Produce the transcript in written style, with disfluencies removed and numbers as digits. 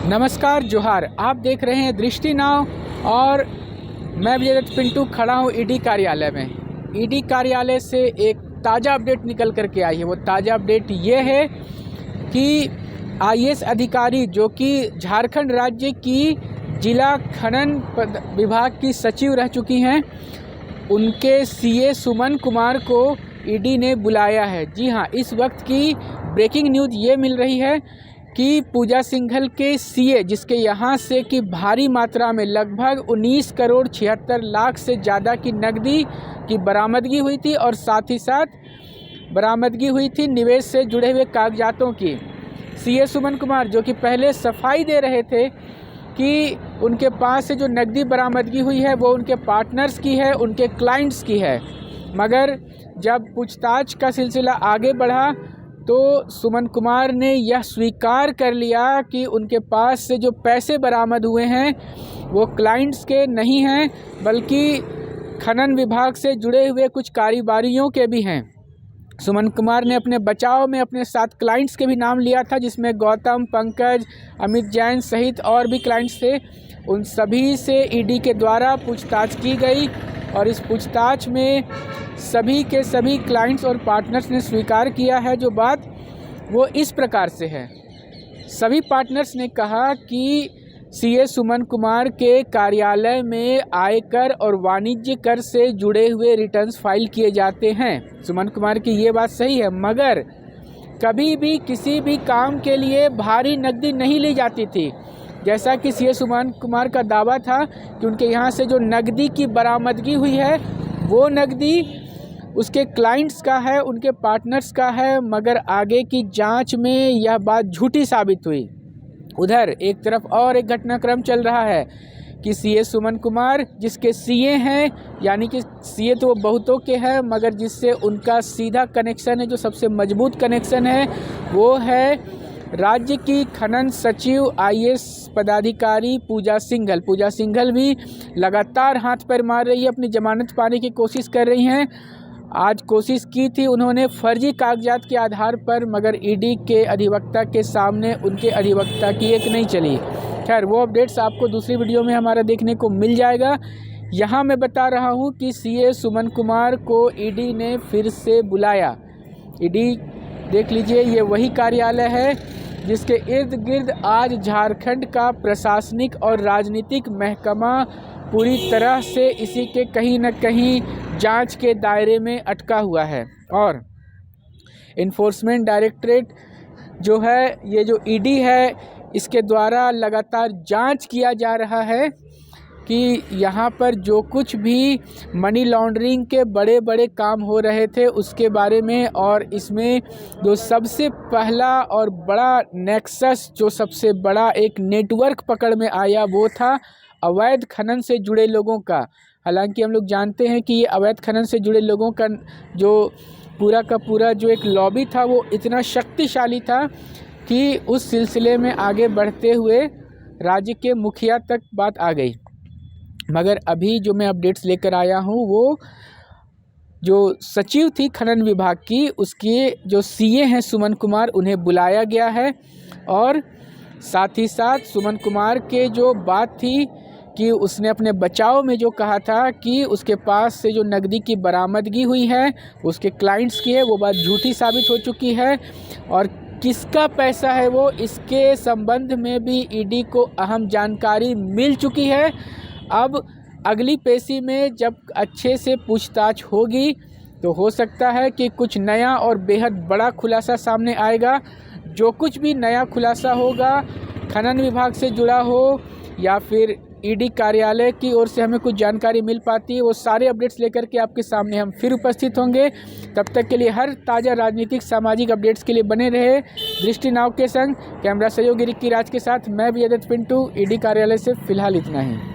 नमस्कार जोहार। आप देख रहे हैं दृष्टि नाव और मैं विजयदत्त पिंटू खड़ा हूँ ईडी कार्यालय में। ईडी कार्यालय से एक ताज़ा अपडेट निकल करके आई है। वो ताज़ा अपडेट ये है कि आईएएस अधिकारी जो कि झारखंड राज्य की जिला खनन विभाग की सचिव रह चुकी हैं, उनके सीए सुमन कुमार को ईडी ने बुलाया है। जी हाँ, इस वक्त की ब्रेकिंग न्यूज़ ये मिल रही है कि पूजा सिंघल के सीए, जिसके यहाँ से कि भारी मात्रा में लगभग 19 करोड़ 76 लाख से ज़्यादा की नकदी की बरामदगी हुई थी और साथ ही साथ बरामदगी हुई थी निवेश से जुड़े हुए कागजातों की। सीए सुमन कुमार जो कि पहले सफाई दे रहे थे कि उनके पास से जो नकदी बरामदगी हुई है वो उनके पार्टनर्स की है, उनके क्लाइंट्स की है, मगर जब पूछताछ का सिलसिला आगे बढ़ा तो सुमन कुमार ने यह स्वीकार कर लिया कि उनके पास से जो पैसे बरामद हुए हैं वो क्लाइंट्स के नहीं हैं, बल्कि खनन विभाग से जुड़े हुए कुछ कारोबारियों के भी हैं। सुमन कुमार ने अपने बचाव में अपने साथ क्लाइंट्स के भी नाम लिया था, जिसमें गौतम, पंकज, अमित जैन सहित और भी क्लाइंट्स थे। उन सभी से ईडी के द्वारा पूछताछ की गई और इस पूछताछ में सभी के सभी क्लाइंट्स और पार्टनर्स ने स्वीकार किया है। जो बात वो इस प्रकार से है, सभी पार्टनर्स ने कहा कि सीए सुमन कुमार के कार्यालय में आयकर और वाणिज्य कर से जुड़े हुए रिटर्न्स फाइल किए जाते हैं। सुमन कुमार की ये बात सही है, मगर कभी भी किसी भी काम के लिए भारी नकदी नहीं ली जाती थी। जैसा कि सीए सुमन कुमार का दावा था कि उनके यहाँ से जो नकदी की बरामदगी हुई है वो नकदी उसके क्लाइंट्स का है, उनके पार्टनर्स का है, मगर आगे की जांच में यह बात झूठी साबित हुई। उधर एक तरफ और एक घटनाक्रम चल रहा है कि सीए सुमन कुमार जिसके सीए हैं, यानी कि सीए तो बहुतों के हैं, मगर जिससे उनका सीधा कनेक्शन है, जो सबसे मजबूत कनेक्शन है, वो है राज्य की खनन सचिव आईएएस पदाधिकारी पूजा सिंघल। पूजा सिंघल भी लगातार हाथ पैर मार रही है, अपनी जमानत पाने की कोशिश कर रही हैं। आज कोशिश की थी उन्होंने फर्जी कागजात के आधार पर, मगर ईडी के अधिवक्ता के सामने उनके अधिवक्ता की एक नहीं चली। खैर, वो अपडेट्स आपको दूसरी वीडियो में हमारा देखने को मिल जाएगा। यहाँ मैं बता रहा हूँ कि सीए सुमन कुमार को ईडी ने फिर से बुलाया। ईडी देख लीजिए, ये वही कार्यालय है जिसके इर्द गिर्द आज झारखंड का प्रशासनिक और राजनीतिक महकमा पूरी तरह से इसी के कहीं न कहीं जांच के दायरे में अटका हुआ है। और इन्फोर्समेंट डायरेक्टरेट जो है, ये जो ईडी है, इसके द्वारा लगातार जांच किया जा रहा है कि यहाँ पर जो कुछ भी मनी लॉन्ड्रिंग के बड़े बड़े काम हो रहे थे उसके बारे में। और इसमें जो सबसे पहला और बड़ा नेक्सस, जो सबसे बड़ा एक नेटवर्क पकड़ में आया, वो था अवैध खनन से जुड़े लोगों का। हालांकि हम लोग जानते हैं कि ये अवैध खनन से जुड़े लोगों का जो पूरा का पूरा जो एक लॉबी था वो इतना शक्तिशाली था कि उस सिलसिले में आगे बढ़ते हुए राज्य के मुखिया तक बात आ गई। मगर अभी जो मैं अपडेट्स लेकर आया हूँ, वो जो सचिव थी खनन विभाग की, उसके जो सीए हैं सुमन कुमार, उन्हें बुलाया गया है। और साथ ही साथ सुमन कुमार के जो बात थी कि उसने अपने बचाव में जो कहा था कि उसके पास से जो नकदी की बरामदगी हुई है उसके क्लाइंट्स की है, वो बात झूठी साबित हो चुकी है। और किसका पैसा है वो, इसके संबंध में भी ईडी को अहम जानकारी मिल चुकी है। अब अगली पेशी में जब अच्छे से पूछताछ होगी तो हो सकता है कि कुछ नया और बेहद बड़ा खुलासा सामने आएगा। जो कुछ भी नया खुलासा होगा, खनन विभाग से जुड़ा हो या फिर ईडी कार्यालय की ओर से हमें कुछ जानकारी मिल पाती है, वो सारे अपडेट्स लेकर के आपके सामने हम फिर उपस्थित होंगे। तब तक के लिए हर ताज़ा राजनीतिक सामाजिक अपडेट्स के लिए बने रहे दृष्टि नाव के संग। कैमरा सहयोगी रिक्की राज के साथ मैं विजयदत्त पिंटू, ईडी कार्यालय से फिलहाल इतना ही।